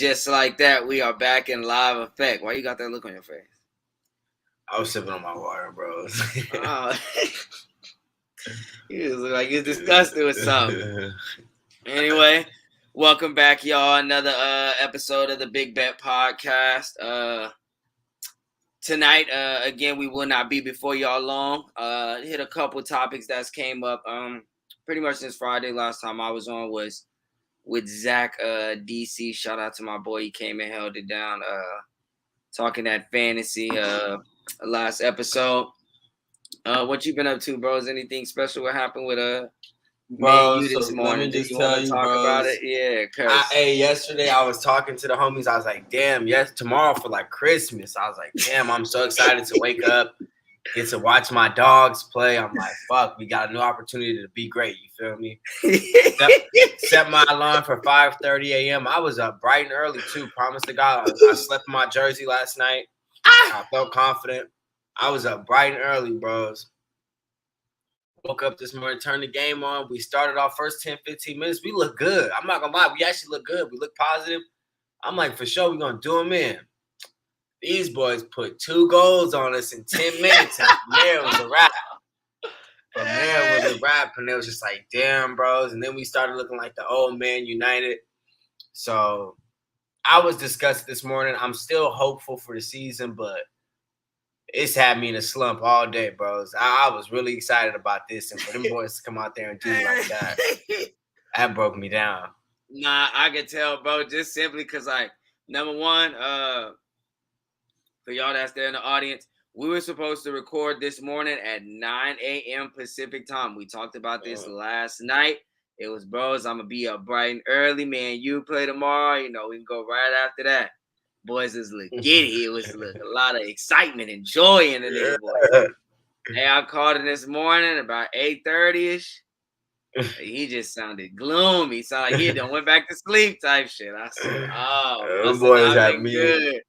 Just like that, we are back in live effect. Why you got that look on your face? I was sipping on my water, bro. Oh. You look like you're disgusted with something. Anyway, welcome back, y'all. Another episode of the Big Bet Podcast. Tonight, again, we will not be before y'all long. Hit a couple topics that's came up pretty much since Friday. Last time I was on was with Zach DC. Shout out to my boy. He came and held it down. Talking that fantasy last episode. What you been up to, bros? Anything special? What happened with bro, you this so morning? Let me just you tell you, talk bros, about it? Yeah, Hey, yesterday I was talking to the homies. I was like, damn, yes, tomorrow for like Christmas. I was like, damn, I'm so excited to wake up, get to watch my dogs play. I'm like, fuck, we got a new opportunity to be great. You feel me? Set my alarm for 5:30 a.m. I was up bright and early too. Promise to God, I slept in my jersey last night. I felt confident. I was up bright and early, bros. Woke up this morning, turned the game on. We started our first 10, 15 minutes. We look good. I'm not going to lie. We actually look good. We look positive. I'm like, for sure, we're going to do them in. These boys put 2 goals on us in 10 minutes. And from there, it was a wrap. And it was just like, damn, bros. And then we started looking like the old man United. So I was disgusted this morning. I'm still hopeful for the season, but it's had me in a slump all day, bros. I was really excited about this, and for them boys to come out there and do me like that broke me down. Nah, I can tell, bro, just simply because, like, number one, for y'all that's there in the audience, we were supposed to record this morning at 9 a.m. Pacific time. We talked about this last night. It was, bros, I'm going to be up bright and early, man. You play tomorrow, we can go right after that. Boys is giddy. It was a lot of excitement and joy in the nigga boys. Hey, I called him this morning about 8:30-ish. He just sounded gloomy. Sounded like he done went back to sleep type shit. I said, those boys had me good.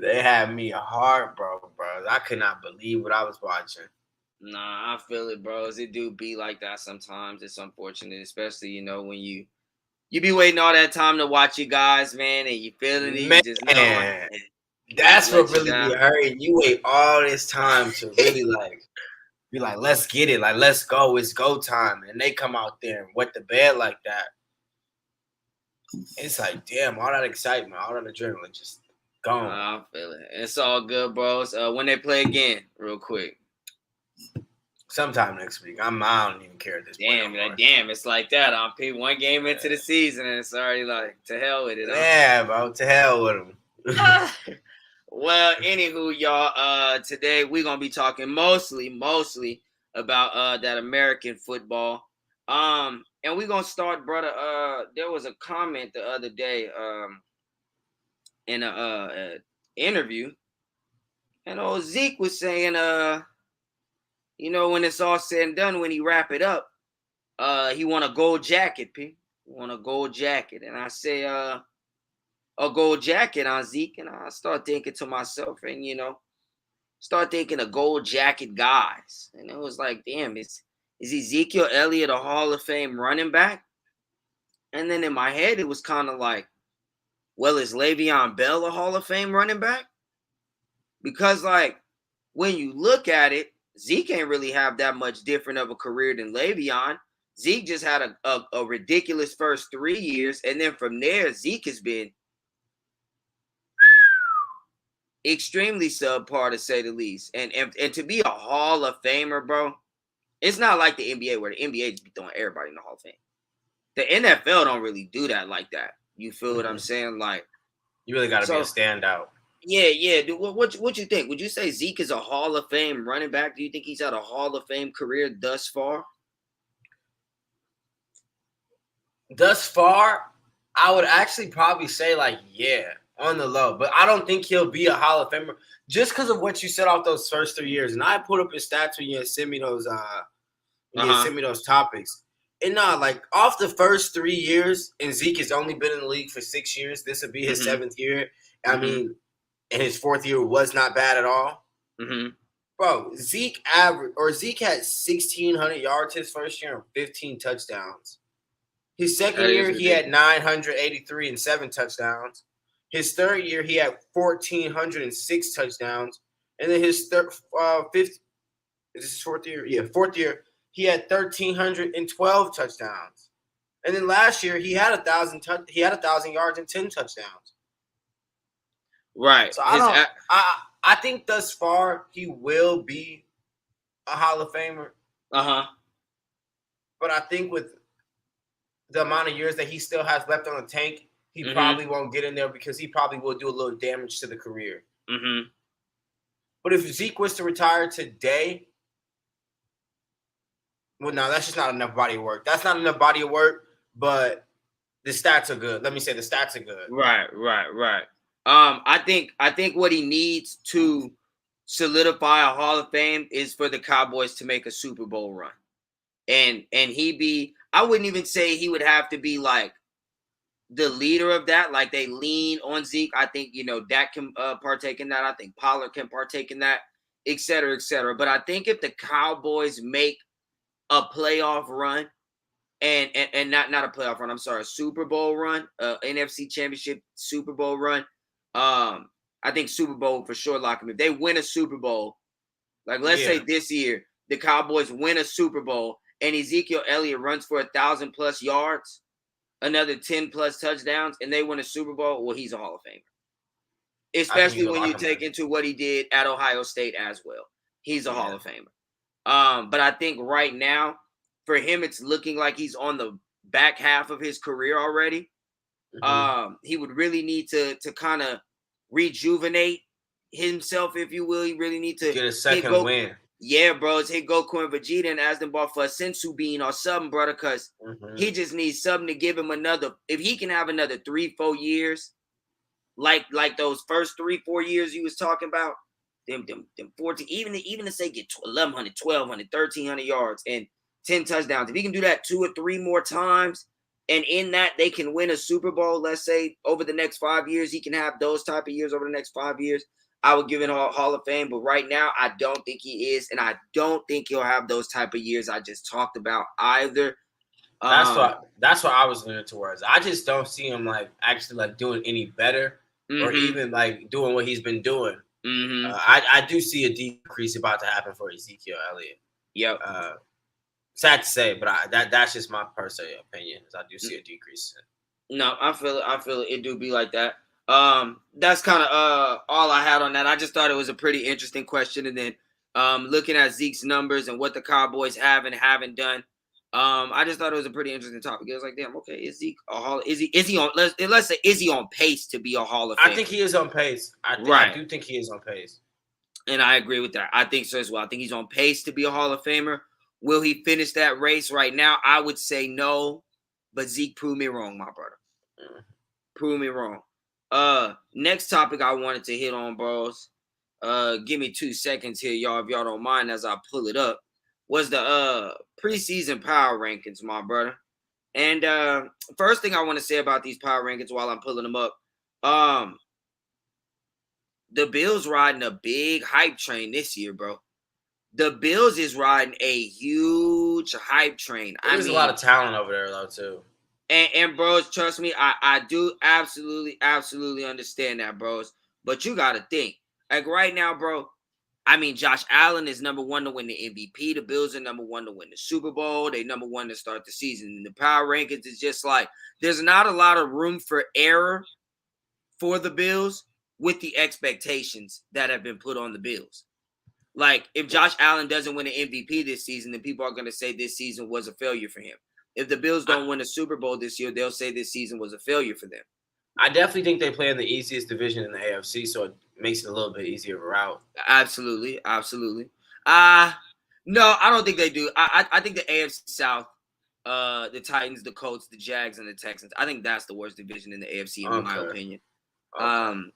They had me heartbroken, bro. I could not believe what I was watching. Nah, I feel it, bros. It do be like that sometimes. It's unfortunate, especially, when you be waiting all that time to watch you guys, man, and you feeling it. You just know. That's what really be hurting. You wait all this time to really be like, let's get it. Like, let's go. It's go time. And they come out there and wet the bed like that. It's like, damn, all that excitement, all that adrenaline just gone. I feel it. It's all good, bros. When they play again, real quick. Sometime next week. I don't even care at this point. Damn, it's like that. I'm picking one game into the season, and it's already like, to hell with it. Yeah, bro. To hell with them. Well, anywho, y'all, today we're going to be talking mostly about that American football. And we're going to start, brother. There was a comment the other day in a interview, and old Zeke was saying, when it's all said and done, when he wrap it up, he want a gold jacket, P. He want a gold jacket. And I say, a gold jacket on Zeke. And I start thinking to myself, and, start thinking of gold jacket guys. And it was like, damn, is Ezekiel Elliott a Hall of Fame running back? And then in my head, it was kind of like, well, is Le'Veon Bell a Hall of Fame running back? Because, like, when you look at it, Zeke ain't really have that much different of a career than Le'Veon. Zeke just had a ridiculous first 3 years. And then from there, Zeke has been extremely subpar, to say the least. And to be a Hall of Famer, bro, it's not like the NBA where the NBA just be throwing everybody in the Hall of Fame. The NFL don't really do that like that. You feel what I'm saying? Like, you really got to be a standout. Yeah. Dude, what you think? Would you say Zeke is a Hall of Fame running back? Do you think he's had a Hall of Fame career thus far? Thus far, I would actually probably say, like, yeah, on the low. But I don't think he'll be a Hall of Famer just because of what you said off those first 3 years. And I pulled up his stats when you had sent me those topics. And like off the first 3 years, and Zeke has only been in the league for 6 years. This would be his 7th year. I mean, and his 4th year was not bad at all. Bro, Zeke had 1,600 yards his first year and 15 touchdowns. His second year, he had 983 and 7 touchdowns. His third year, he had 1,406 touchdowns. And then his fifth, is this his fourth year? Yeah, fourth year, he had 1,312 touchdowns. And then last year, he had 1,000 yards and 10 touchdowns. Right. So I think thus far he will be a Hall of Famer. But I think with the amount of years that he still has left on the tank, he probably won't get in there because he probably will do a little damage to the career. But if Zeke was to retire today, well, no, that's just not enough body of work. That's not enough body of work, but the stats are good. Let me say the stats are good. Right. I think what he needs to solidify a Hall of Fame is for the Cowboys to make a Super Bowl run. And I wouldn't even say he would have to be like the leader of that. Like they lean on Zeke. I think, Dak can partake in that. I think Pollard can partake in that, et cetera, et cetera. But I think if the Cowboys make a playoff run and not a playoff run, I'm sorry, a Super Bowl run, NFC Championship Super Bowl run, I think Super Bowl for sure lock them. If they win a Super Bowl, like let's say this year, the Cowboys win a Super Bowl and Ezekiel Elliott runs for 1,000+ yards, another 10+ touchdowns, and they win a Super Bowl, well, he's a Hall of Famer. Especially when you take into what he did at Ohio State as well. He's a Hall of Famer. But I think right now, for him, it's looking like he's on the back half of his career already. He would really need to kind of rejuvenate himself, if you will. He really need to get a second win. Yeah, bro, it's hit Goku and Vegeta and ask them ball for a sensu bean or something, brother, because he just needs something to give him another. If he can have another 3-4 years, like those first 3-4 years you was talking about, them 14, even to say get 1,100, 1,200, 1,300 yards and 10 touchdowns. If he can do that 2 or 3 more times, and in that they can win a Super Bowl, let's say over the next 5 years, he can have those type of years over the next 5 years, I would give it a Hall of Fame. But right now, I don't think he is, and I don't think he'll have those type of years I just talked about either. That's what I was leaning towards. I just don't see him like actually like doing any better or even like doing what he's been doing. I do see a decrease about to happen for Ezekiel Elliott. Yep. Sad to say, but that's just my personal opinion. Is I do see a decrease. No, I feel it. It do be like that. That's kind of all I had on that. I just thought it was a pretty interesting question, and then looking at Zeke's numbers and what the Cowboys have and haven't done, I just thought it was a pretty interesting topic. It was like, damn, okay, is Zeke a Hall? Is he on? Let's say, is he on pace to be a Hall of Fame? I think he is on pace. I do think he is on pace, and I agree with that. I think so as well. I think he's on pace to be a Hall of Famer. Will he finish that race right now? I would say no, but Zeke proved me wrong, my brother. Prove me wrong. Next topic I wanted to hit on, bros. Give me 2 seconds here, y'all, if y'all don't mind as I pull it up. Was the preseason power rankings, my brother. And first thing I want to say about these power rankings while I'm pulling them up, the Bills riding a big hype train this year, bro. The Bills is riding a huge hype train. There's a lot of talent over there, though, too. And bros, trust me, I do absolutely understand that, bros. But you got to think. Like right now, bro, I mean, Josh Allen is number 1 to win the MVP. The Bills are number 1 to win the Super Bowl. They number 1 to start the season. And the power rankings is just like, there's not a lot of room for error for the Bills with the expectations that have been put on the Bills. Like, if Josh Allen doesn't win an MVP this season, then people are going to say this season was a failure for him. If the Bills don't win a Super Bowl this year, they'll say this season was a failure for them. I definitely think they play in the easiest division in the AFC, so it makes it a little bit easier of a route. Absolutely. No, I don't think they do. I think the AFC South, the Titans, the Colts, the Jags, and the Texans, I think that's the worst division in the AFC, in my opinion. Okay.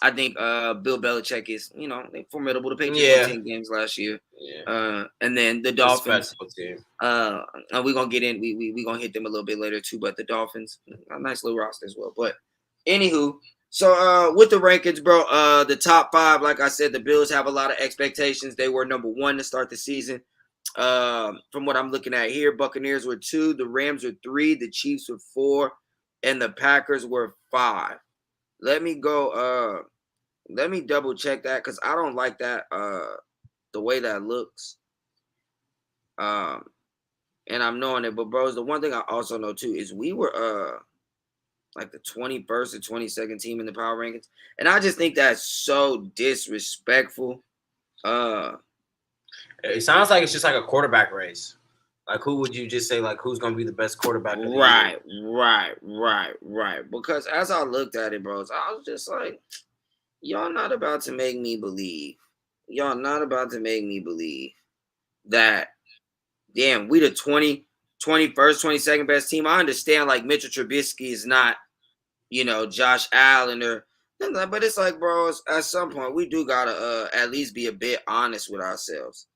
I think Bill Belichick is, they formidable. The Patriots won 10 games last year. Yeah. And then the Dolphins. And we're going to get in. We're going to hit them a little bit later, too. But the Dolphins, a nice little roster as well. But anywho, so with the rankings, bro, the top 5, like I said, the Bills have a lot of expectations. They were number 1 to start the season. From what I'm looking at here, Buccaneers were 2, the Rams were 3, the Chiefs were 4, and the Packers were 5. let me go. Let me double check that because I don't like that. The way that looks. Um, and I'm knowing it, but bros, the one thing I also know too is we were like the 21st or 22nd team in the power rankings, and I just think that's so disrespectful. It sounds like it's just like a quarterback race. Like, who would you just say, like, who's going to be the best quarterback of the year? Right. Because as I looked at it, bros, I was just like, y'all not about to make me believe. Y'all not about to make me believe that, damn, we the 21st, 22nd best team. I understand, like, Mitchell Trubisky is not, Josh Allen or, but it's like, bros, at some point, we do got to at least be a bit honest with ourselves.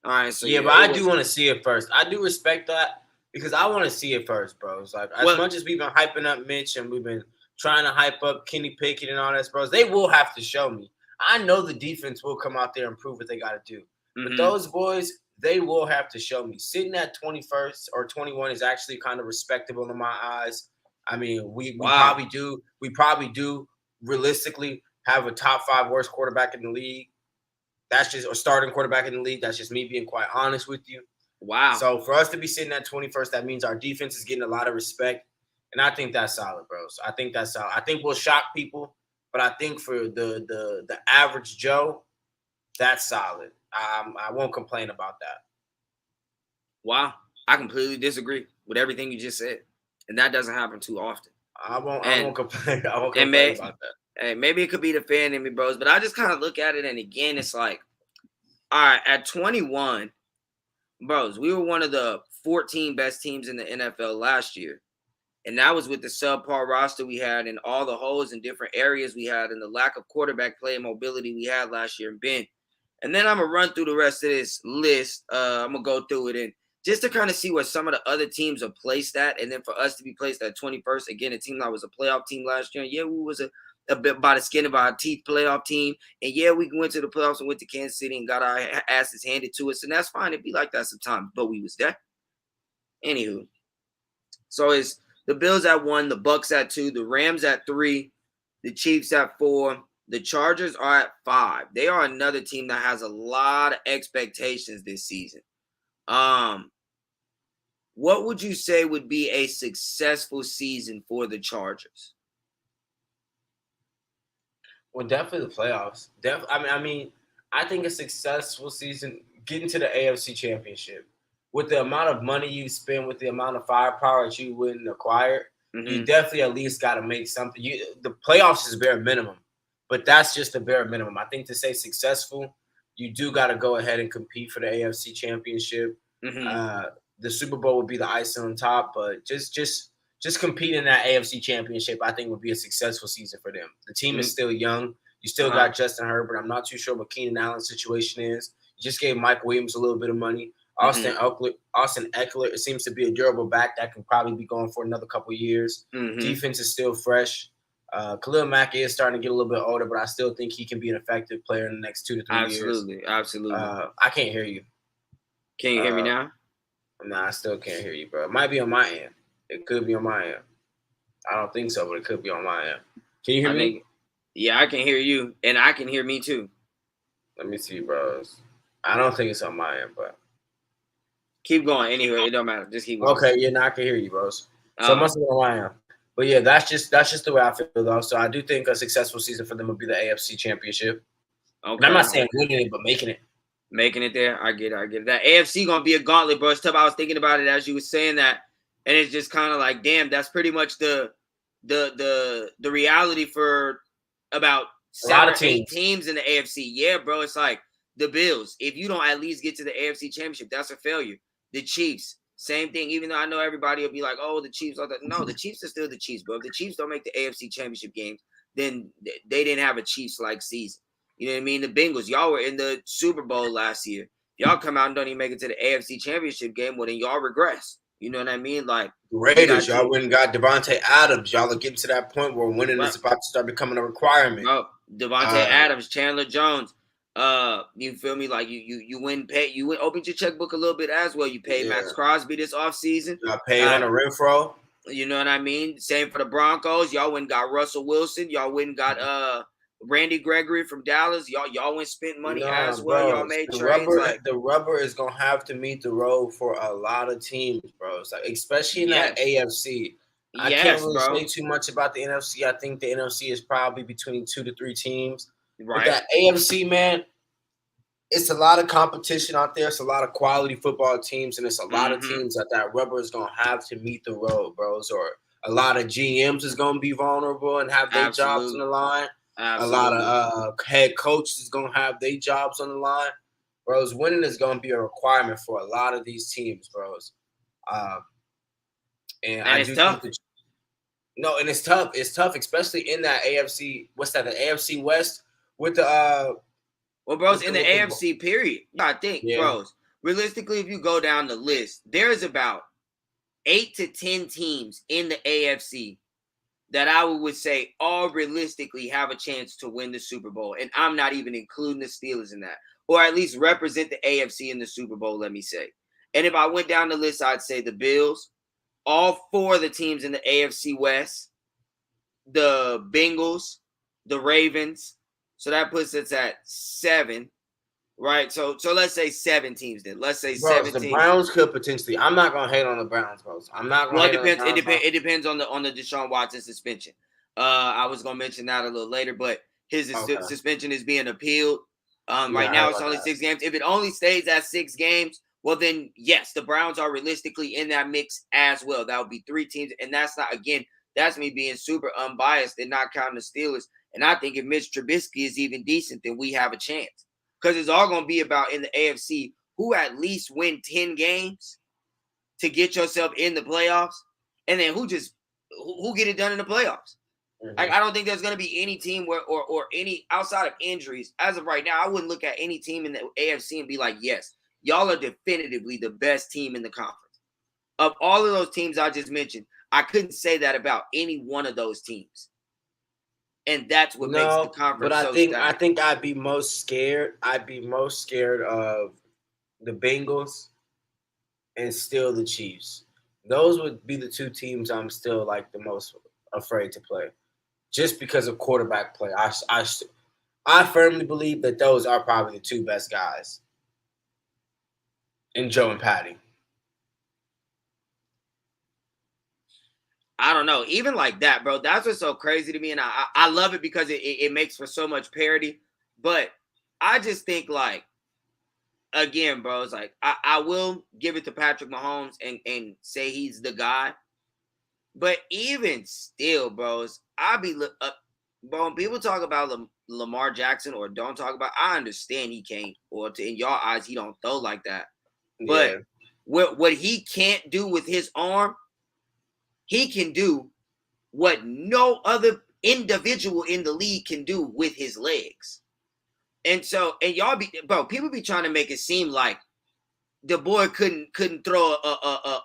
All right, so yeah, but I do want to see it first. I do respect that because I want to see it first, bro. It's like, as much as we've been hyping up Mitch and we've been trying to hype up Kenny Pickett and all that, bros, they will have to show me. I know the defense will come out there and prove what they got to do. But those boys, they will have to show me. Sitting at 21st or 21 is actually kind of respectable in my eyes. I mean, we probably do realistically have a top 5 worst quarterback in the league. That's just a starting quarterback in the league. That's just me being quite honest with you. Wow. So for us to be sitting at 21st, that means our defense is getting a lot of respect. And I think that's solid, bros. I think that's solid. I think we'll shock people, but I think for the average Joe, that's solid. I won't complain about that. Wow. I completely disagree with everything you just said. And that doesn't happen too often. I won't complain. I won't complain about that. Hey, maybe it could be the fan in me, bros, but I just kind of look at it, and again, it's like, all right, at 21, bros, we were one of the 14 best teams in the NFL last year, and that was with the subpar roster we had and all the holes in different areas we had and the lack of quarterback play and mobility we had last year. And then I'm going to run through the rest of this list. I'm going to go through it, and just to kind of see where some of the other teams are placed at, and then for us to be placed at 21st, again, a team that was a playoff team last year. Yeah, we was a bit by the skin of our teeth playoff team. And yeah, we went to the playoffs and went to Kansas City and got our asses handed to us. And that's fine. It'd be like that sometimes, but we was there. Anywho. So it's the Bills at 1, the Bucks at 2, the Rams at 3, the Chiefs at 4, the Chargers are at 5. They are another team that has a lot of expectations this season. What would you say would be a successful season for the Chargers? Well, definitely the playoffs. I think a successful season, getting to the AFC Championship. With the amount of money you spend, with the amount of firepower that you wouldn't acquire, you definitely at least got to make something. The playoffs is bare minimum, but that's just the bare minimum. I think to say successful, you do got to go ahead and compete for the AFC Championship. The Super Bowl would be the icing on top, but just competing in that AFC Championship, I think would be a successful season for them. The team is still young. You still got Justin Herbert. I'm not too sure what Keenan Allen's situation is. You just gave Mike Williams a little bit of money. Austin Eckler, it seems to be a durable back that can probably be going for another couple of years. Defense is still fresh. Khalil Mack is starting to get a little bit older, but I still think he can be an effective player in the next 2 to 3 years. Absolutely. I can't hear you. Can you hear me now? Nah, I still can't hear you, bro. It might be on my end. It could be on my end. I don't think so, but it could be on my end. Can you hear me? Yeah, I can hear you, and I can hear me too. Let me see, bros. I don't think it's on my end, but keep going. Anyway, it don't matter. Just keep going. Okay, yeah, now I can hear you, bros. So it must have been on my end. But yeah, that's just the way I feel, though. So I do think a successful season for them would be the AFC Championship. Okay. And I'm not saying winning it, but making it. Making it there. I get it. That AFC gonna be a gauntlet, bro. It's tough. I was thinking about it as you were saying that, and it's just kind of like, damn, that's pretty much the reality for about 7 or 8 teams in the AFC. Yeah, bro. It's like the Bills. If you don't at least get to the AFC Championship, that's a failure. The Chiefs, same thing. Even though I know everybody will be like, "Oh, the Chiefs are that." No, the Chiefs are still the Chiefs, bro. If the Chiefs don't make the AFC Championship games, then they didn't have a Chiefs-like season. You know what I mean? The Bengals, y'all were in the Super Bowl last year. Y'all come out and don't even make it to the AFC Championship game, well, then y'all regress. You know what I mean? Like Raiders, y'all went and got Devontae Adams. Y'all are getting to that point where winning is about to start becoming a requirement. Bro, Devontae Adams, Chandler Jones. You feel me? Like you win opened your checkbook a little bit as well. You paid Max Crosby this offseason. I paid Hunter Renfrow. You know what I mean? Same for the Broncos. Y'all went and got Russell Wilson. Y'all went and got Randy Gregory from Dallas. Y'all went spent money Nah, as well. Y'all bro. made The trades rubber, like the rubber is gonna have to meet the road for a lot of teams, bro. It's like, especially in that yes, AFC. I can't yes, really bro. say too much about the NFC. I think the NFC is probably between 2 to 3 teams. But Right. that AFC, man, it's a lot of competition out there. It's a lot of quality football teams, and it's a lot of Mm-hmm. teams that rubber is gonna have to meet the road, bros. Or a lot of GMs is gonna be vulnerable and have their jobs on the Absolutely. line. A lot Absolutely. of head coaches is gonna have their jobs on the line, bros. Winning is gonna be a requirement for a lot of these teams, bros. Um, and And I it's do think tough. that no, and it's tough. It's tough, especially in that AFC. What's that? The AFC West with the Well, bros, in the with the AFC period, I think, yeah. bros, realistically, if you go down the list, there's about 8 to 10 teams in the AFC that I would say all realistically have a chance to win the Super Bowl. And I'm not even including the Steelers in that, or at least represent the AFC in the Super Bowl, let me say. And if I went down the list, I'd say the Bills, all 4 of the teams in the AFC West, the Bengals, the Ravens. So that puts us at 7, right? So let's say 7 teams then. Let's say Bros, 7 the teams. Browns could potentially. I'm not gonna hate on the Browns, bros. I'm not gonna Well, it hate on the depends. It Browns. depends. It depends on the Deshaun Watson suspension. I was gonna mention that a little later, but his Okay. suspension is being appealed. Yeah, Right I heard now, it's about only that. 6 games. If it only stays at 6 games, well, then yes, the Browns are realistically in that mix as well. That would be 3 teams, and that's not again. That's me being super unbiased and not counting the Steelers. And I think if Mitch Trubisky is even decent, then we have a chance because it's all gonna be about in the AFC who at least win 10 games to get yourself in the playoffs, and then who get it done in the playoffs. Like Mm-hmm. I don't think there's going to be any team where or any outside of injuries as of right now. I wouldn't look at any team in the AFC and be like, yes, y'all are definitively the best team in the conference. Of all of those teams I just mentioned, I couldn't say that about any one of those teams, and that's what makes the No, but conference I so think I stacked. think I'd be most scared. I'd be most scared of the Bengals and still the Chiefs. Those would be the 2 teams I'm still like the most afraid to play, just because of quarterback play. I firmly believe that those are probably the 2 best guys in Joe and Patty. I don't know, even like that, bro. That's what's so crazy to me, and I love it because it makes for so much parody. But I just think like again, bro, it's like I will give it to Patrick Mahomes and say he's the guy. But even still, bros, I be bro. When people talk about Lamar Jackson or don't talk about, I understand he can't, or in your eyes, he don't throw like that. But Yeah, what he can't do with his arm, he can do what no other individual in the league can do with his legs. And so, and y'all be, bro, people be trying to make it seem like the boy couldn't throw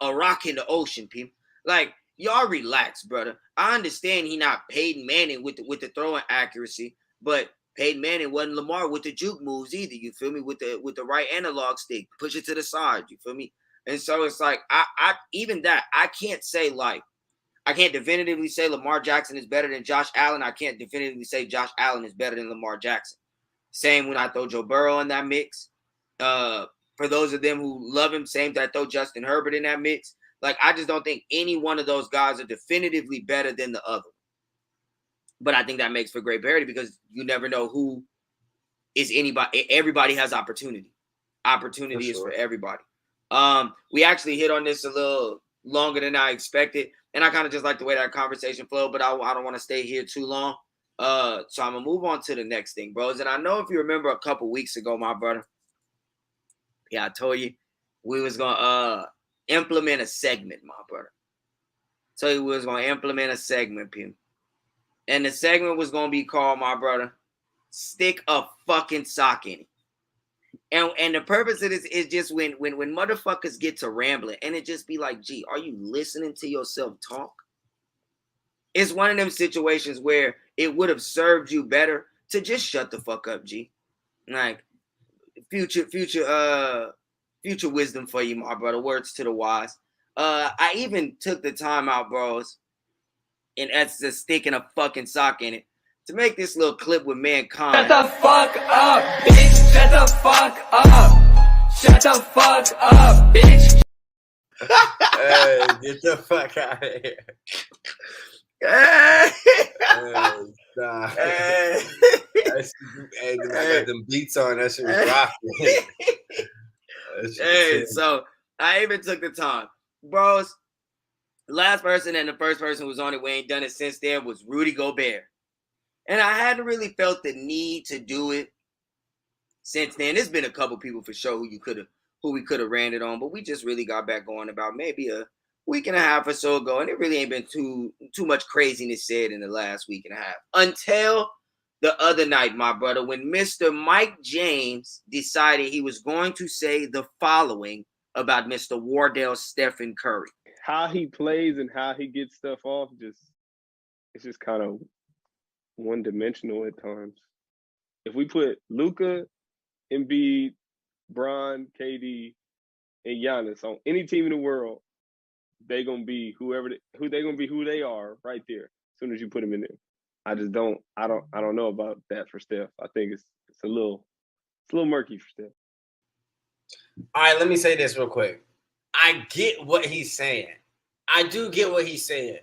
a rock in the ocean, people. Like y'all relax, brother. I understand he not Peyton Manning with the throwing accuracy, but Peyton Manning wasn't Lamar with the juke moves either. You feel me? With the right analog stick, push it to the side. You feel me? And so it's like I even that I can't say like I can't definitively say Lamar Jackson is better than Josh Allen. I can't definitively say Josh Allen is better than Lamar Jackson. Same when I throw Joe Burrow in that mix. For those of them who love him, same that I throw Justin Herbert in that mix. Like I just don't think any one of those guys are definitively better than the other. But I think that makes for great parity because you never know who is anybody. Everybody has opportunity. for Opportunity is for sure. everybody. We actually hit on this a little longer than I expected, and I kind of just like the way that conversation flowed. But I don't want to stay here too long. So I'm gonna move on to the next thing, bros. And I know if you remember a couple weeks ago, my brother, yeah, I told you we was gonna implement a segment, my brother. So we was gonna implement a segment, Pim. And the segment was gonna be called, my brother, Stick a Fucking Sock in It. And the purpose of this is just when motherfuckers get to rambling and it just be like, gee, are you listening to yourself talk? It's one of them situations where it would have served you better to just shut the fuck up, G. Like future wisdom for you, my brother. Words to the wise. I even took the time out, bros, and that's just sticking a fucking sock in it to make this little clip with Mankind. Shut the fuck up, bitch. Shut the fuck up. Shut the fuck up, bitch. Hey, get the fuck out of here. Nah. Hey. Hey, I got them beats on. That shit was rocking. Hey, so I even took the time. Bros, the last person and the first person who was on it, we ain't done it since then, was Rudy Gobert. And I hadn't really felt the need to do it since then. There's been a couple people for sure who we could have ran it on, but we just really got back going about maybe a week and a half or so ago, and it really ain't been too much craziness said in the last week and a half. Until the other night, my brother, when Mr. Mike James decided he was going to say the following about Mr. Wardell Stephen Curry. How he plays and how he gets stuff off, it's just kind of one-dimensional at times. If we put Luka, Embiid, Bron, KD, and Giannis on any team in the world, they gonna be who they are right there as soon as you put them in there. I don't know about that for Steph. I think it's a little murky for Steph. All right, let me say this real quick. I get what he's saying. I do get what he's saying.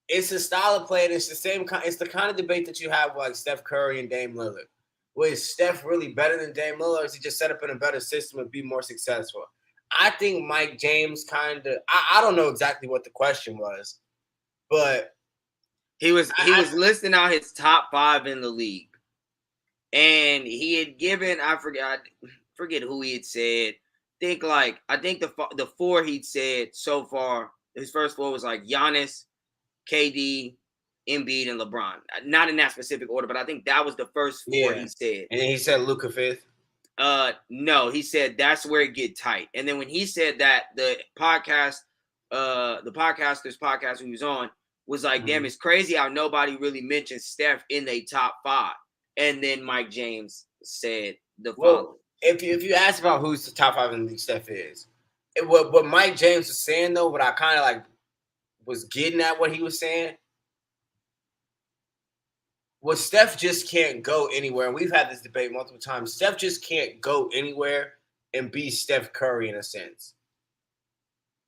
It's a style of play, and it's the kind of debate that you have with like Steph Curry and Dame Lillard. Was Steph really better than Dame Lillard, or is he just set up in a better system and be more successful? I think Mike James kind of I don't know exactly what the question was, but he was listing out his top 5 in the league. And he had given, I forget who he had said. I think the 4 he'd said so far, his first 4 was like Giannis, KD, Embiid, and LeBron. Not in that specific order, but I think that was the first 4 he said. And he said Luka 5th. No, he said that's where it get tight. And then when he said that, the podcaster's podcast he was on was like, damn, it's crazy how nobody really mentioned Steph in their top 5. And then Mike James said the following. Well, if you ask about who's the top 5 in the league, Steph is. What Mike James was saying, though, what I kind of like was getting at what he was saying, was Steph just can't go anywhere. And we've had this debate multiple times. Steph just can't go anywhere and be Steph Curry in a sense.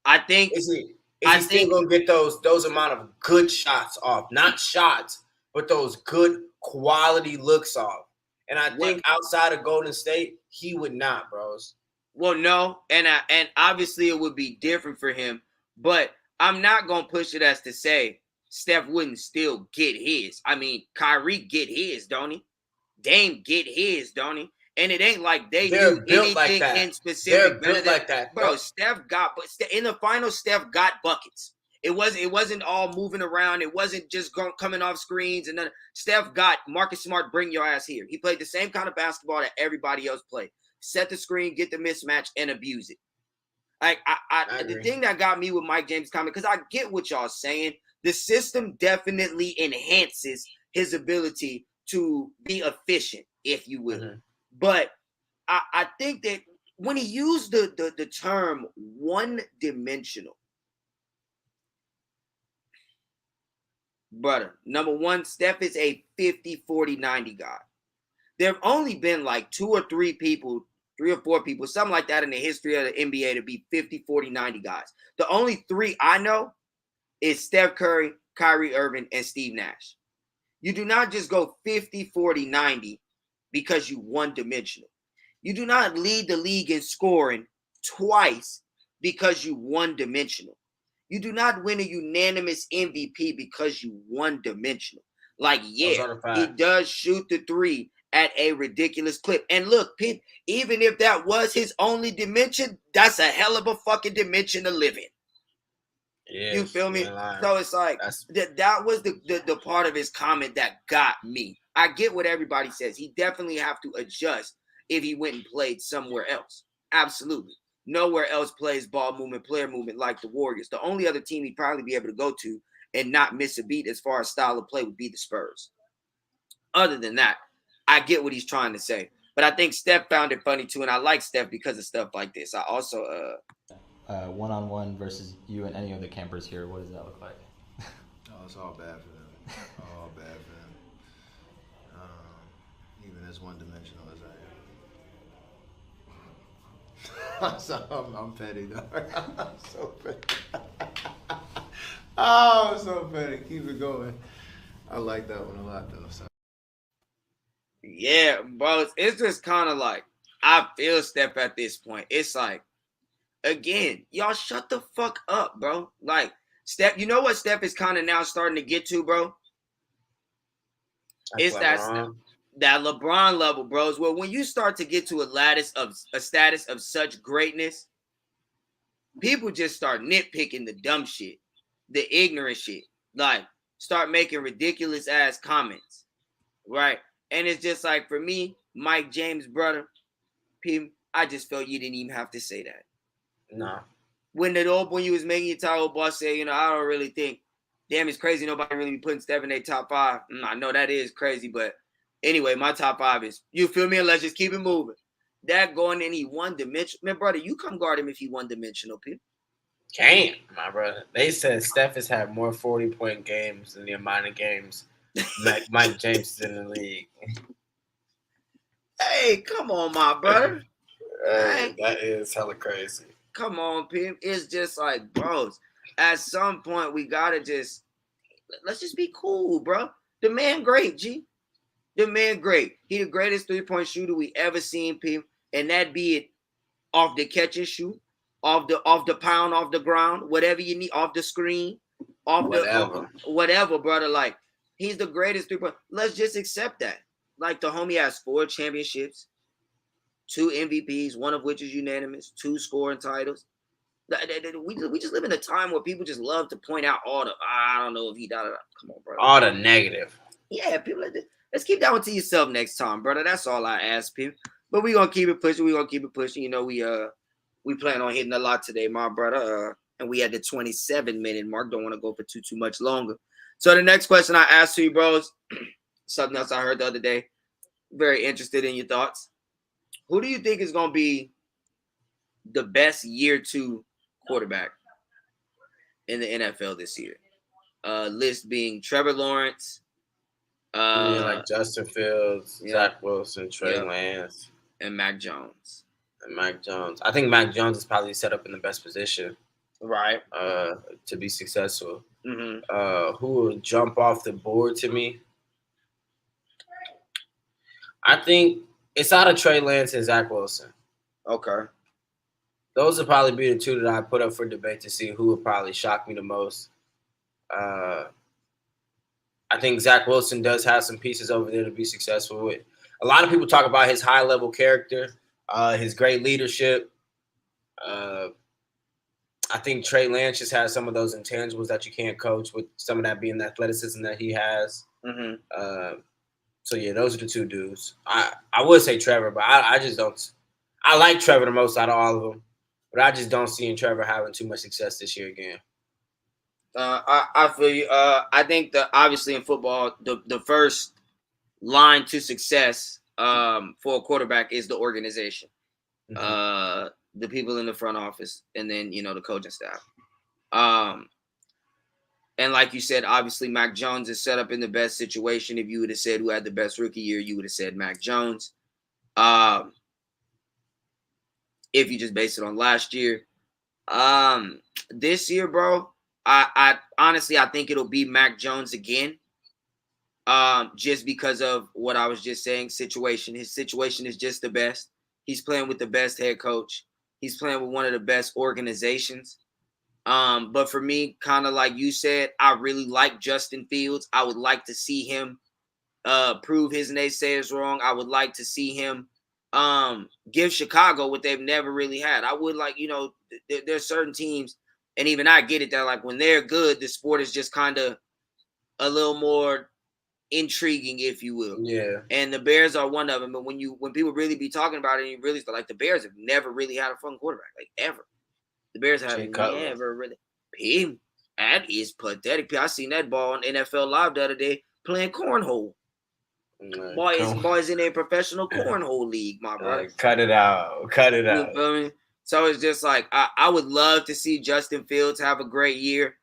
I think is he still gonna get those amount of good shots off? Not shots, but those good quality looks off. And I think outside of Golden State, he would not, bros. Well, no, and obviously it would be different for him, but I'm not gonna push it as to say Steph wouldn't still get his. I mean, Kyrie get his, don't he? Dame get his, don't he? And it ain't like they do anything in specific. They're built like that, bro. Steph got, but in the finals, Steph got buckets. It wasn't all moving around. It wasn't just coming off screens. And then Steph got Marcus Smart, bring your ass here. He played the same kind of basketball that everybody else played. Set the screen, get the mismatch, and abuse it. Like the thing that got me with Mike James' comment, because I get what y'all saying. The system definitely enhances his ability to be efficient, if you will. Mm-hmm. But I think that when he used the term one-dimensional, brother, number one, Steph is a 50-40-90 guy. There have only been like 2 or 3 people, 3 or 4 people, something like that in the history of the NBA to be 50-40-90 guys. The only 3 I know is Steph Curry, Kyrie Irving, and Steve Nash. You do not just go 50-40-90 because you one-dimensional. You do not lead the league in scoring twice because you one-dimensional. You do not win a unanimous MVP because you one-dimensional. Like, yeah, he does shoot the 3 at a ridiculous clip. And look, Pip, even if that was his only dimension, that's a hell of a fucking dimension to live in. Yes, you feel me? So it's like that was the part of his comment that got me. I get what everybody says. He definitely have to adjust if he went and played somewhere else. Absolutely. Nowhere else plays ball movement, player movement like the Warriors. The only other team he'd probably be able to go to and not miss a beat as far as style of play would be the Spurs. Other than that, I get what he's trying to say. But I think Steph found it funny too, and I like Steph because of stuff like this. I also one-on-one versus you and any of the campers here, what does that look like? Oh, it's all bad for them. All bad for them. Even as one-dimensional as I am. So I'm petty, though. I'm so petty. Oh, I'm so petty. Keep it going. I like that one a lot, though. So. Yeah, bro. It's just kind of like, I feel Steph at this point. It's like, again, y'all shut the fuck up, bro. Like, Steph, you know what Steph is kind of now starting to get to, bro? It's that LeBron level, bros. Well, when you start to get to a status of such greatness, people just start nitpicking the dumb shit, the ignorant shit. Like, start making ridiculous ass comments, right? And it's just like, for me, Mike James' brother, I just felt you didn't even have to say that. No. When you was making your title boss say, I don't really think, damn, it's crazy nobody really be putting Steph in their top 5. I know that is crazy, but anyway, my top 5 is, you feel me? And let's just keep it moving. That going in, he one-dimensional. Man, brother, you come guard him if he one-dimensional, people. Can't, my brother. They said Steph has had more 40-point games than the amount of games Mike James is in the league. Hey, come on, my brother. Hey, that is hella crazy. Come on, Pim. It's just like, bros, at some point we gotta let's just be cool, bro. The man great, G. The man great. He the greatest 3-point shooter we ever seen, Pim. And that be it off the catch and shoot, off the pound, off the ground, whatever you need, off the screen, whatever, brother. Like, he's the greatest 3-point. Let's just accept that. Like, the homie has 4 championships, 2 MVPs, one of which is unanimous, 2 scoring titles. We just live in a time where people just love to point out all the, I don't know if he got it. Come on, bro. All the negative. Yeah, people like this. Let's keep that one to yourself next time, brother. That's all I ask people. But we're going to keep it pushing. We're going to keep it pushing. We plan on hitting a lot today, my brother. And we at the 27-minute mark. Don't want to go for too much longer. So the next question I asked you, bros, something else I heard the other day. Very interested in your thoughts. Who do you think is going to be the best year 2 quarterback in the NFL this year? List being Trevor Lawrence. Like Justin Fields, Zach Wilson, Trey Lance. And Mac Jones. I think Mac Jones is probably set up in the best position. Right. To be successful. Mm-hmm. Who will jump off the board to me? I think it's out of Trey Lance and Zach Wilson. Okay. Those would probably be the 2 that I put up for debate to see who would probably shock me the most. I think Zach Wilson does have some pieces over there to be successful with. A lot of people talk about his high-level character, his great leadership. I think Trey Lance just has some of those intangibles that you can't coach, with some of that being the athleticism that he has. Mm-hmm. So, yeah, those are the 2 dudes. I would say Trevor, but I just don't – I like Trevor the most out of all of them, but I just don't see Trevor having too much success this year again. I feel you. I think that obviously in football, the first line to success for a quarterback is the organization, the people in the front office, and then the coaching staff. And like you said, obviously Mac Jones is set up in the best situation. If you would have said who had the best rookie year, you would have said Mac Jones. If you just base it on last year, this year, bro. I honestly, I think it'll be Mac Jones again, just because of what I was just saying, situation. His situation is just the best. He's playing with the best head coach. He's playing with one of the best organizations. But for me, kind of like you said, I really like Justin Fields. I would like to see him prove his naysayers wrong. I would like to see him give Chicago what they've never really had. I would like, there's certain teams, and even I get it, that like when they're good, the sport is just kind of a little more intriguing, if you will. Yeah. And the Bears are one of them. But when people really be talking about it, and you really start, like, the Bears have never really had a fun quarterback, like ever. The Bears have never really. That is pathetic. I seen that ball on NFL Live the other day playing cornhole. Boys in a professional cornhole league, my brother. Cut it out. You feel me? So it's just like I would love to see Justin Fields have a great year.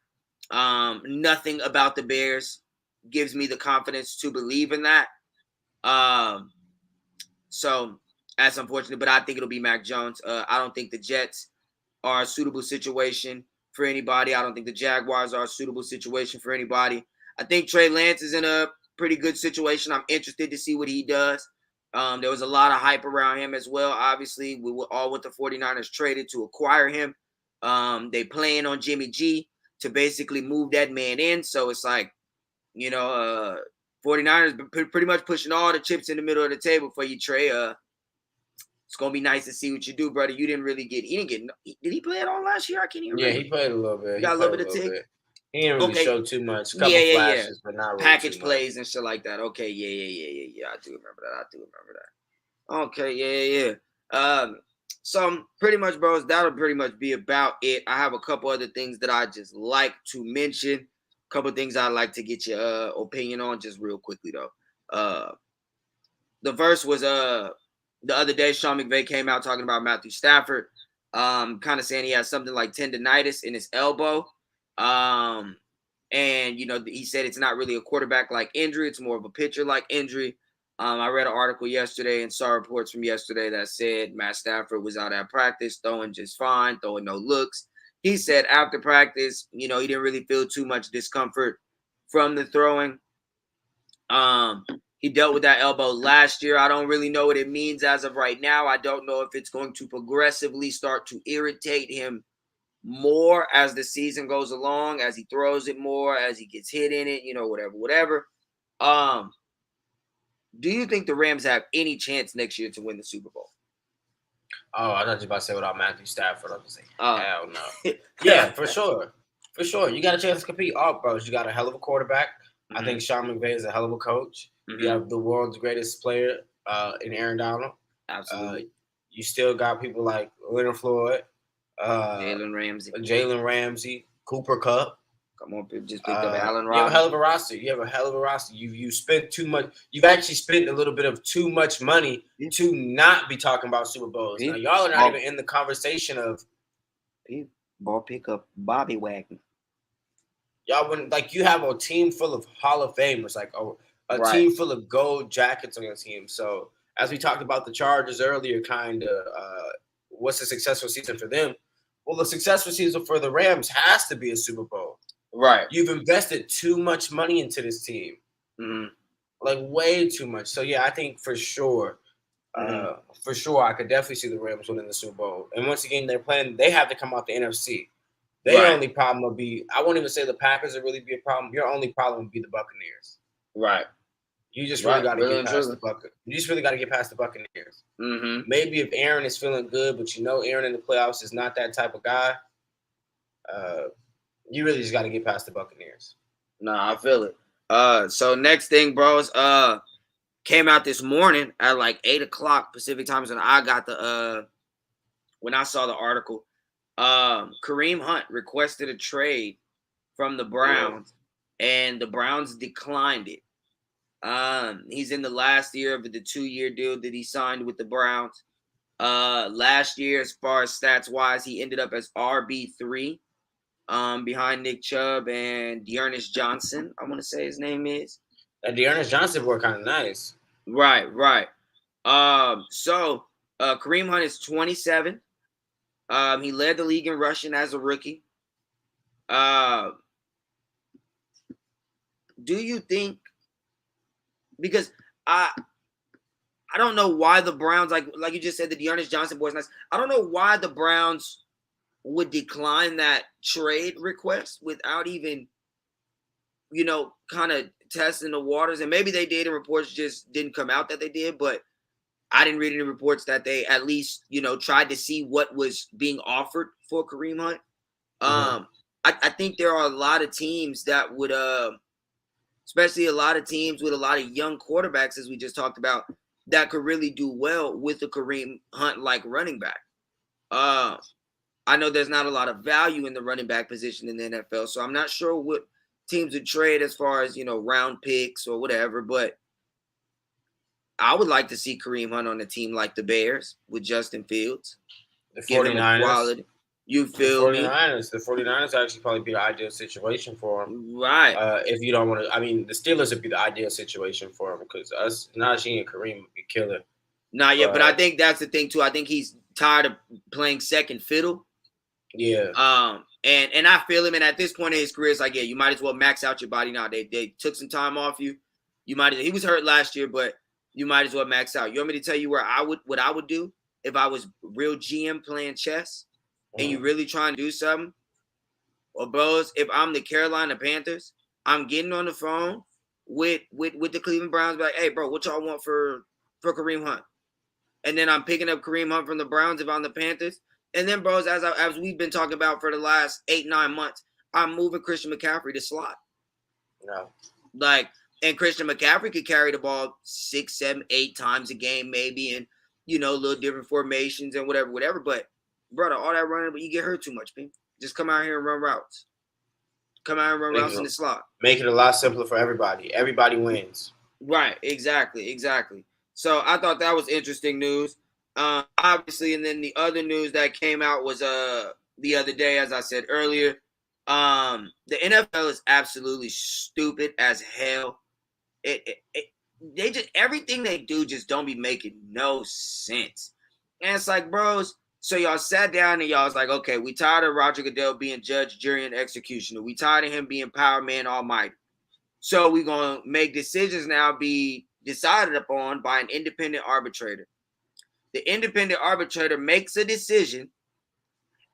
Nothing about the Bears gives me the confidence to believe in that. So that's unfortunate, but I think it'll be Mac Jones. I don't think the Jets are a suitable situation for anybody. I don't think the Jaguars are a suitable situation for anybody. I think Trey Lance is in a pretty good situation. I'm interested to see what he does. There was a lot of hype around him as well. Obviously, we were all with the 49ers traded to acquire him. They plan on Jimmy G to basically move that man in. So it's like, 49ers pretty much pushing all the chips in the middle of the table for you, Trey. It's gonna be nice to see what you do, brother. You didn't really get. He didn't get. Did he play at all last year? I can't even remember. Yeah, he played a little bit. He got a little bit of tick. He didn't really show too much. Couple flashes, but not really package too plays much. And shit like that. Okay, yeah. I do remember that. Okay, yeah. So pretty much, bros, that'll pretty much be about it. I have a couple other things that I just like to mention. A couple of things I'd like to get your opinion on, just real quickly though. The verse was the other day, Sean McVay came out talking about Matthew Stafford, kind of saying he has something like tendonitis in his elbow. And, he said it's not really a quarterback-like injury. It's more of a pitcher-like injury. I read an article yesterday and saw reports from yesterday that said Matt Stafford was out at practice, throwing just fine, throwing no looks. He said after practice, he didn't really feel too much discomfort from the throwing. He dealt with that elbow last year. I don't really know what it means as of right now. I don't know if it's going to progressively start to irritate him more as the season goes along, as he throws it more, as he gets hit in it, whatever. Do you think the Rams have any chance next year to win the Super Bowl? Oh, I thought you were about to say without Matthew Stafford. I was saying, hell no. Yeah, for sure. For sure. You got a chance to compete. Oh, bros, you got a hell of a quarterback. Mm-hmm. I think Sean McVay is a hell of a coach. Mm-hmm. You have the world's greatest player in Aaron Donald. Absolutely. You still got people like Leonard Floyd, Jalen Ramsey, Cooper Kupp. Come on, just picked up Allen Robinson. You have a hell of a roster. You spent too much. You've actually spent a little bit of too much money to not be talking about Super Bowls. Now, y'all are not even in the conversation of ball pickup Bobby Wagner. Y'all wouldn't you have a team full of Hall of Famers, a team full of gold jackets on your team. So as we talked about the Chargers earlier, what's a successful season for them? Well, the successful season for the Rams has to be a Super Bowl. Right. You've invested too much money into this team. Mm-hmm. Way too much. So yeah, I think for sure, I could definitely see the Rams winning the Super Bowl. And once again, they have to come out the NFC. Their only problem will be, I won't even say the Packers will really be a problem. Your only problem would be the Buccaneers. Right. You just really got to get past the Buccaneers. You just really got to get past the Buccaneers. Mm-hmm. Maybe if Aaron is feeling good, but Aaron in the playoffs is not that type of guy, you really just got to get past the Buccaneers. Nah, I feel it. So next thing, bros, came out this morning at 8 o'clock Pacific time when I got when I saw the article. Kareem Hunt requested a trade from the Browns, and the Browns declined it. He's in the last year of the 2-year deal that he signed with the Browns. Last year, as far as stats wise, he ended up as RB3, behind Nick Chubb and Dearness Johnson. I want to say his name is. Dearness Johnson were kind of nice. Right. So Kareem Hunt is 27. He led the league in rushing as a rookie. Do you think? Because I don't know why the Browns, like you just said, the Dearness Johnson boy is nice. I don't know why the Browns would decline that trade request without even, kind of testing the waters. And maybe they did, and reports just didn't come out that they did. But I didn't read any reports that they at least, tried to see what was being offered for Kareem Hunt. I think there are a lot of teams that would, especially a lot of teams with a lot of young quarterbacks, as we just talked about, that could really do well with a Kareem Hunt-like running back. I know there's not a lot of value in the running back position in the NFL, so I'm not sure what teams would trade as far as, round picks or whatever, but I would like to see Kareem Hunt on a team like the Bears with Justin Fields. The give him a 49ers. quality. You The feel me? 49ers actually probably be the ideal situation for him. Right. If you don't want to, I mean, the Steelers would be the ideal situation for him because us, Najee and Kareem would be killer. Not yet, but I think that's the thing too. I think he's tired of playing second fiddle. Yeah. And I feel him. And at this point in his career, it's like, yeah, you might as well max out your body now. They took some time off you. He was hurt last year, but you might as well max out. You want me to tell you what I would do if I was real GM playing chess and you really trying to do something? Or bros, if I'm the Carolina Panthers, I'm getting on the phone with the Cleveland Browns, like, hey, bro, what y'all want for Kareem Hunt? And then I'm picking up Kareem Hunt from the Browns if I'm the Panthers. And then, bros, as we've been talking about for the last 8-9 months, I'm moving Christian McCaffrey to slot. No. Like, and Christian McCaffrey could carry the ball 6, 7, 8 times a game, maybe, and little different formations and whatever. But brother, all that running, but you get hurt too much, man. Just come out here and run routes. Come out and run routes in the slot. Make it a lot simpler for everybody. Everybody wins. Right. Exactly. So I thought that was interesting news. Obviously, and then the other news that came out was the other day, as I said earlier, the NFL is absolutely stupid as hell. They just everything they do just don't be making no sense. And it's like, bros, so y'all sat down and y'all was like, okay, we tired of Roger Goodell being judge, jury, and executioner. We tired of him being power man almighty. So we're gonna make decisions now be decided upon by an independent arbitrator. The independent arbitrator makes a decision,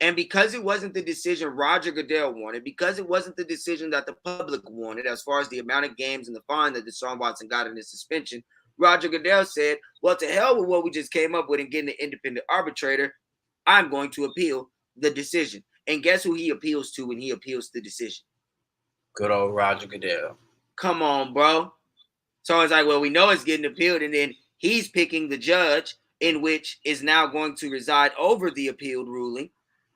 and because it wasn't the decision Roger Goodell wanted, because it wasn't the decision that the public wanted as far as the amount of games and the fine that Deshaun Watson got in his suspension, Roger Goodell said, well, to hell with what we just came up with and getting the independent arbitrator, I'm going to appeal the decision. And guess who he appeals to when he appeals the decision? Good old Roger Goodell. Come on, bro. So it's like, well, we know it's getting appealed, and then he's picking the judge in which is now going to reside over the appealed ruling.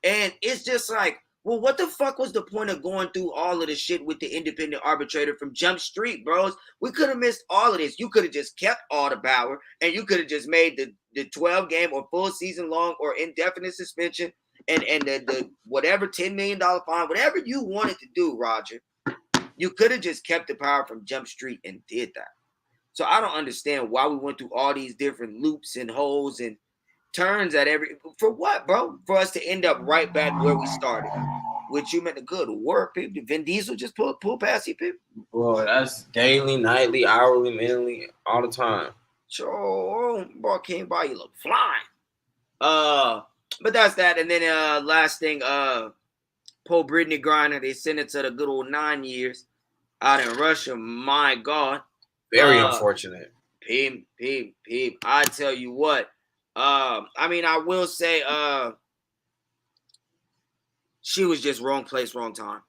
And it's just like, well, what the fuck was the point of going through all of the shit with the independent arbitrator from Jump Street, bros? We could have missed all of this. You could have just kept all the power, and you could have just made the 12-game or full season long or indefinite suspension and the whatever $10 million fine, whatever you wanted to do, Roger. You could have just kept the power from Jump Street and did that. So I don't understand why we went through all these different loops and holes and turns at for what, bro? For us to end up right back where we started. Which you meant to good work, people. Vin Diesel just pull past you, people. Boy, that's daily, nightly, hourly, minutely, all the time. Sure, boy, came by, you look flying. But that's that. And then last thing, poor Brittany Griner, they sent it to the good old 9 years out in Russia. My God. Very unfortunate. Peep. I tell you what. I mean, I will say she was just wrong place, wrong time.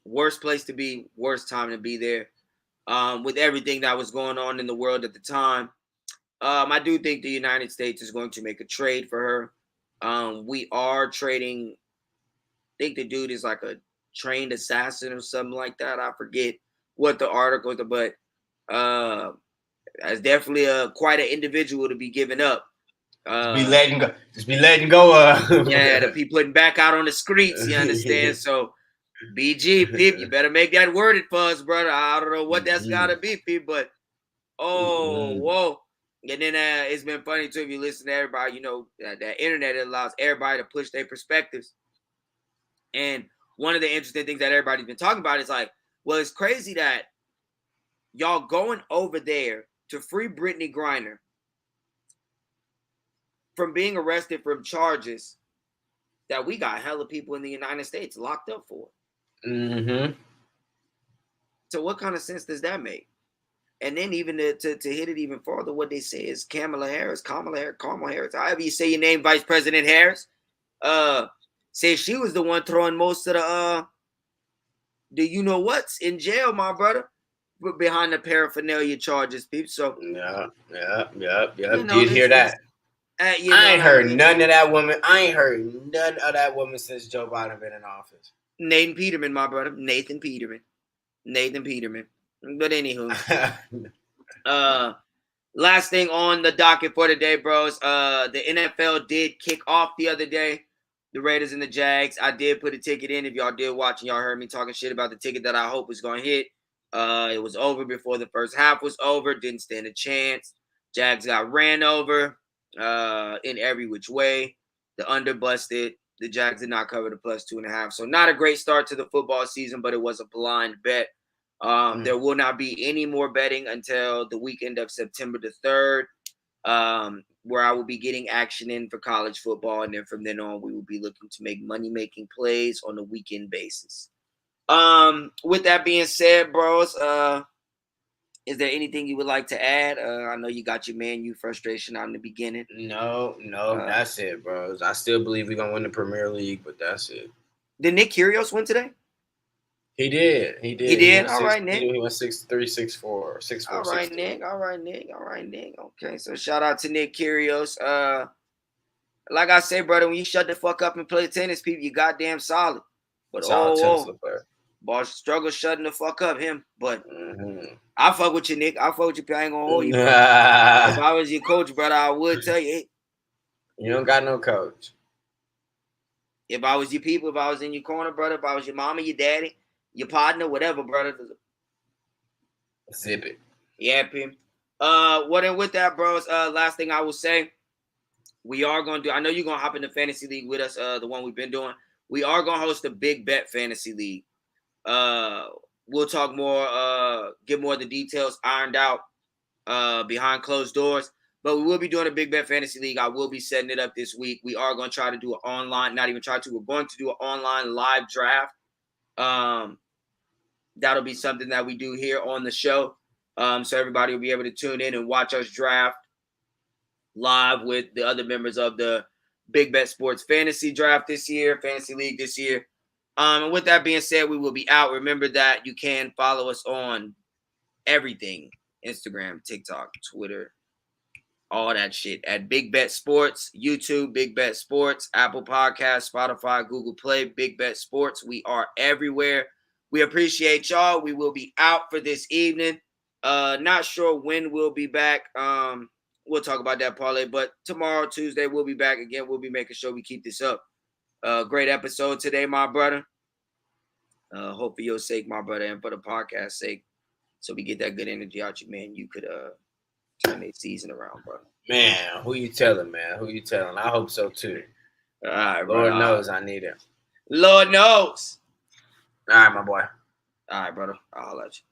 Worst place to be, worst time to be there. With everything that was going on in the world at the time. I do think the United States is going to make a trade for her. We are trading, I think the dude is like a trained assassin or something like that. I forget what the article is, but that's definitely quite an individual to be giving up. Just be letting go. Yeah, to be putting back out on the streets, you understand? So, BG, Pip, you better make that worded for us, brother. I don't know what that's got to be, Pip, but whoa. And then it's been funny, too, if you listen to everybody, that internet allows everybody to push their perspectives. And one of the interesting things that everybody's been talking about is like, well, it's crazy that y'all going over there to free Brittany Griner from being arrested from charges that we got hella people in the United States locked up for. Mm-hmm. So what kind of sense does that make? And then even to hit it even farther, what they say is Kamala Harris, however you say your name, Vice President Harris, said she was the one throwing most of the you-know-whats in jail, my brother, behind the paraphernalia charges, people. So yeah. Did hear that. I ain't heard none of that woman. I ain't heard none of that woman since Joe Biden been in office. Nathan Peterman, my brother. Nathan Peterman. But anywho, Last thing on the docket for today, bros. The NFL did kick off the other day. The Raiders and the Jags. I did put a ticket in. If y'all did watch and y'all heard me talking shit about the ticket that I hope was going to hit. It was over before the first half was over. Didn't stand a chance. Jags got ran over in every which way. The under busted. The Jags did not cover the +2.5. So not a great start to the football season, but it was a blind bet. There will not be any more betting until the weekend of September the 3rd, where I will be getting action in for college football. And then from then on, we will be looking to make money-making plays on a weekend basis. With that being said, bros, is there anything you would like to add? I know you got your Man U frustration out in the beginning. No, that's it, bros. I still believe we're gonna win the Premier League, but that's it. Did Nick Kyrgios win today? He did. He did. All right, Nick. He went 6-3, 6-4, 6-4. All right, 6-3. Nick. All right, Nick. Okay, so shout out to Nick Kyrgios. Like I say, brother, when you shut the fuck up and play tennis, people, you goddamn solid. But boss struggle shutting the fuck up him. But I fuck with you, Nick. I fuck with you. I ain't gonna hold you. If I was your coach, brother, I would tell you, hey, you don't got no coach. If I was your people, if I was in your corner, brother, if I was your mama, your daddy, your partner, whatever, brother. Zip it. Yeah, Pim. Then with that, bros, last thing I will say, we are going to do, I know you're going to hop in the fantasy league with us, the one we've been doing. We are going to host a big bet fantasy league. We'll talk more, get more of the details ironed out behind closed doors. But we will be doing a big bet fantasy league. I will be setting it up this week. We are going to try to do an online, not even try to, we're going to do an online live draft. That'll be something that we do here on the show. So everybody will be able to tune in and watch us draft live with the other members of the Big Bet Sports Fantasy Draft this year, Fantasy League this year. And with that being said, we will be out. Remember that you can follow us on everything, Instagram, TikTok, Twitter, all that shit at Big Bet Sports, YouTube, Big Bet Sports, Apple Podcasts, Spotify, Google Play, Big Bet Sports. We are everywhere. We appreciate y'all. We will be out for this evening. Not sure when we'll be back. We'll talk about that parlay, but tomorrow, Tuesday, we'll be back again. We'll be making sure we keep this up. Great episode today, my brother. Hope for your sake, my brother, and for the podcast's sake, so we get that good energy out you, man. You could turn their season around, bro. Man, who you telling, man? Who you telling? I hope so, too. All right, bro. Lord knows I need it. Lord knows. All right, my boy. All right, brother. I'll let you.